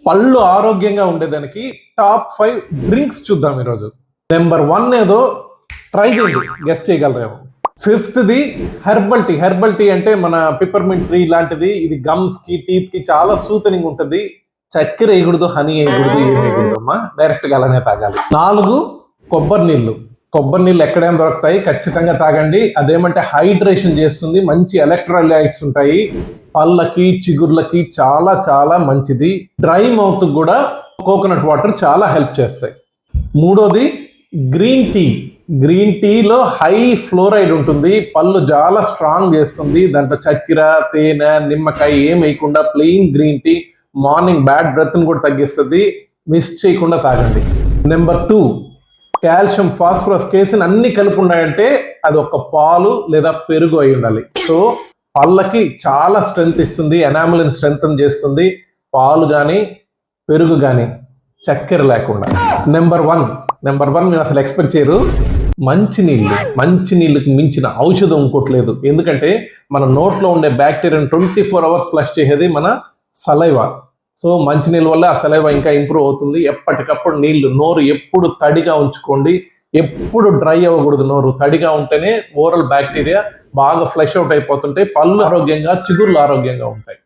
పళ్ళు ఆరోగ్యంగా ఉండేదానికి టాప్ 5 డ్రింక్స్ చూద్దాం ఈరోజు. నెంబర్ 1 ఏదో ట్రై చేయండి, గెస్ట్ చేయగలరేమో. 5th హెర్బల్ టీ అంటే మన పిప్పర్మింట్ ట్రీ లాంటిది. ఇది గమ్స్ కి, టీత్ కి చాలా సూతనింగ్ ఉంటుంది. చక్కెర వేయకూడదు, హనీ వేయకూడదు, ఏం వేయకూడదు అమ్మా, డైరెక్ట్ గా అలానే తాగాలి. 4 కొబ్బరి నీళ్ళు ఎక్కడైనా దొరుకుతాయి, ఖచ్చితంగా తాగండి. అదేమంటే హైడ్రేషన్ చేస్తుంది, మంచి ఎలక్ట్రోలైట్స్ ఉంటాయి, పళ్ళకి చిగుర్లకి చాలా చాలా మంచిది. డ్రై మౌత్ కూడా కోకోనట్ వాటర్ చాలా హెల్ప్ చేస్తాయి. 3 గ్రీన్ టీలో హై ఫ్లోరైడ్ ఉంటుంది, పళ్ళు చాలా స్ట్రాంగ్ చేస్తుంది. దాంట్లో చక్కెర, తేనె, నిమ్మకాయ ఏం వేయకుండా plain green tea morning bad breath కూడా తగ్గిస్తుంది. మిస్ చేయకుండా తాగండి. నెంబర్ 2 కాల్షియం, ఫాస్ఫరస్, కేసిన్ అన్ని కలిపి ఉన్నాయంటే అది ఒక పాలు లేదా పెరుగు అయి ఉండాలి. సో పళ్ళకి చాలా స్ట్రెంగ్త్ ఇస్తుంది, ఎనామిల్ని స్ట్రెంగ్తన్ చేస్తుంది పాలు కానీ పెరుగు కానీ, చక్కెర లేకుండా. నెంబర్ వన్ మీరు అసలు ఎక్స్పెక్ట్ చేయరు, మంచినీళ్ళకి మించిన ఔషధం ఇంకోట్లేదు. ఎందుకంటే మన నోట్లో ఉండే బ్యాక్టీరియాని 24 hours ఫ్లష్ చేసేది మన సలైవా. సో మంచినీళ్ళ వల్ల ఆ సలైవా ఇంకా ఇంప్రూవ్ అవుతుంది. ఎప్పటికప్పుడు నోరు ఎప్పుడు తడిగా ఉంచుకోండి, ఎప్పుడు డ్రై అవ్వకూడదు. నోరు తడిగా ఉంటేనే ఓరల్ బ్యాక్టీరియా బాగా ఫ్లష్ అవుట్ అయిపోతుంటాయి, పళ్ళు ఆరోగ్యంగా, చిగుర్లు ఆరోగ్యంగా ఉంటాయి.